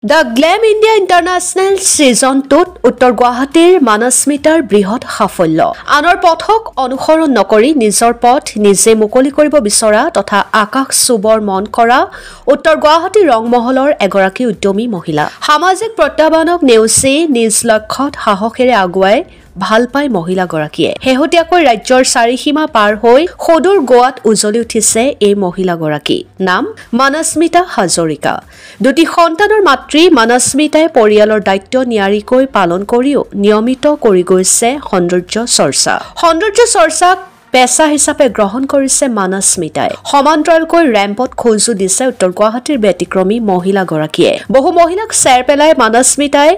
the গ্লেম India international ছিজনটোত উত্তৰ গুৱাহাটীৰ মানস্মিতাৰ বৃহৎ সাফল্য আনৰ পথক অনুসৰণ নকৰি নিজৰ পথ নিজে মুকলি কৰিব বিচৰা তথা আকাশ চুবৰ মন কৰা উত্তৰ গুৱাহাটী ৰংমহলৰ এগৰাকী উদ্যমী মহিলা সামাজিক প্ৰত্যাহ্বানক নেওচি নিজ লক্ষ্যত সাহসেৰে আগুৱাই ভাল পাই মহিলাগৰাকীয়ে শেহতীয়াকৈ ৰাজ্যৰ চাৰিসীমা পাৰ হৈ সদূৰ গোৱাত উজ্বলি উঠিছে এই মহিলাগৰাকী নাম মানস্মিতা হাজৰিকা দুটি সন্তানৰ মাতৃ মানস্মিতাই পৰিয়ালৰ দায়িত্ব নিয়াৰিকৈ পালন কৰিও নিয়মিত কৰি গৈছে সৌন্দৰ্য চৰ্চাক পেছা হিচাপে গ্ৰহণ কৰিছে মানস্মিতাই সমান্তৰালকৈ ৰেম্পত খোজো দিছে উত্তৰ গুৱাহাটীৰ ব্যতিক্ৰমী মহিলাগৰাকীয়ে বহু মহিলাক চেৰ পেলাই মানস্মিতাই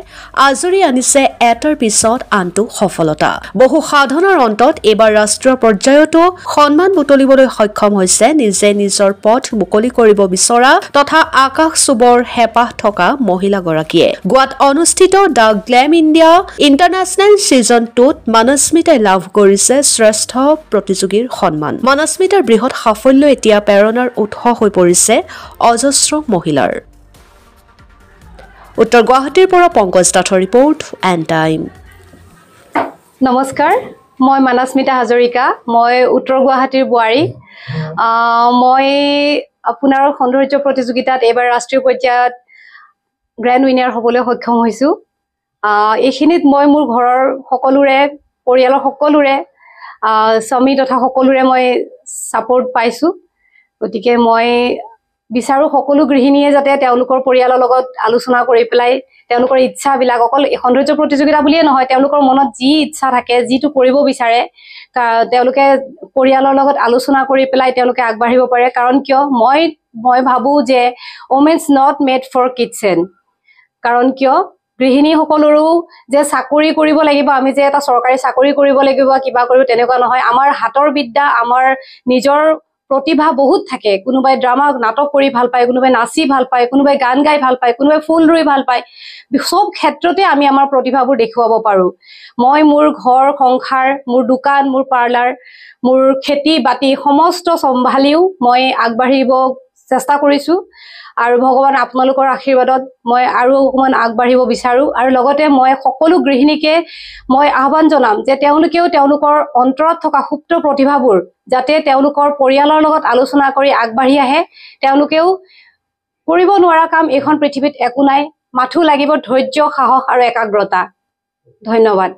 আজৰি আনিছে এটাৰ পিছত আনটো সফলতা বহু সাধনাৰ অন্তত এইবাৰ ৰাষ্ট্ৰীয় পৰ্যায়তো সন্মান বুটলিবলৈ সক্ষম হৈছে নিজে নিজৰ পথ মুকলি কৰিব বিচৰা তথা আকাশ চুবৰ হেঁপাহ থকা মহিলাগৰাকীয়ে গোৱাত অনুষ্ঠিত দ্য গ্লেম ইণ্ডিয়া ইণ্টাৰনেশ্যনেল ছিজনটোত মানস্মিতাই লাভ কৰিছে শ্ৰেষ্ঠ প্ৰতিযোগীৰ সন্মান মানস্মিতাৰ বৃহৎ সাফল্য এতিয়া প্ৰেৰণাৰ উৎস হৈ পৰিছে অজস্ৰ মহিলাৰ উত্তৰ গুৱাহাটীৰ পৰা পংকজ দাসৰ ৰিপৰ্ট এণ্ড টাইম নমস্কাৰ মই মানস্মিতা হাজৰিকা মই উত্তৰ গুৱাহাটীৰ বোৱাৰী মই আপোনাৰ সৌন্দৰ্য প্ৰতিযোগিতাত এবাৰ ৰাষ্ট্ৰীয় পৰ্যায়ত গ্ৰেণ্ড উইনাৰ হ'বলৈ সক্ষম হৈছোঁ এইখিনিত মই মোৰ ঘৰৰ সকলোৰে পৰিয়ালৰ সকলোৰে স্বামী তথা সকলোৰে মই সাপোৰ্ট পাইছো গতিকে মই বিচাৰো সকলো গৃহিণীয়ে যাতে তেওঁলোকৰ পৰিয়ালৰ লগত আলোচনা কৰি পেলাই তেওঁলোকৰ ইচ্ছাবিলাক অকল সৌন্দৰ্য প্ৰতিযোগিতা বুলিয়ে নহয় তেওঁলোকৰ মনত যি ইচ্ছা থাকে যিটো কৰিব বিচাৰে তেওঁলোকে পৰিয়ালৰ লগত আলোচনা কৰি পেলাই তেওঁলোকে আগবাঢ়িব পাৰে কাৰণ কিয় মই ভাবো যে women's not made for kitchen কাৰণ কিয় গৃহিণী সকলৰো যে চাকৰি কৰিব লাগিব আমি যে এটা চৰকাৰী চাকৰি কৰিব লাগিব কিবা কৰিব তেনেকুৱা নহয় আমাৰ হাতৰ বিদ্যা আমাৰ নিজৰ প্ৰতিভা বহুত থাকে কোনোবাই ড্ৰামা নাটক কৰি ভাল পায় কোনোবাই নাচি ভাল পায় কোনোবাই গান গাই ভাল পায় কোনোবাই ফুল ৰুই ভাল পায় সব ক্ষেত্ৰতে আমি আমাৰ প্ৰতিভাবোৰ দেখুৱাব পাৰো মই মোৰ ঘৰ সংসাৰ মোৰ দোকান মোৰ পাৰ্লাৰ মোৰ খেতি বাতি সমস্ত সম্ভালিও মই আগবাঢ়িব চেষ্টা কৰিছো আৰু ভগৱান আপোনালোকৰ আশীৰ্বাদত মই আৰু অকমান আগবাঢ়িব বিচাৰো আৰু লগতে মই সকলো গৃহিণীকে মই আহ্বান জনাম যে তেওঁলোকেও তেওঁলোকৰ অন্তৰত থকা সুপ্ত প্ৰতিভাবোৰ যাতে তেওঁলোকৰ পৰিয়ালৰ লগত আলোচনা কৰি আগবাঢ়ি আহে তেওঁলোকেও কৰিব নোৱাৰা কাম এখন পৃথিৱীত একো নাই মাথো লাগিব ধৈৰ্য সাহস আৰু একাগ্ৰতা ধন্যবাদ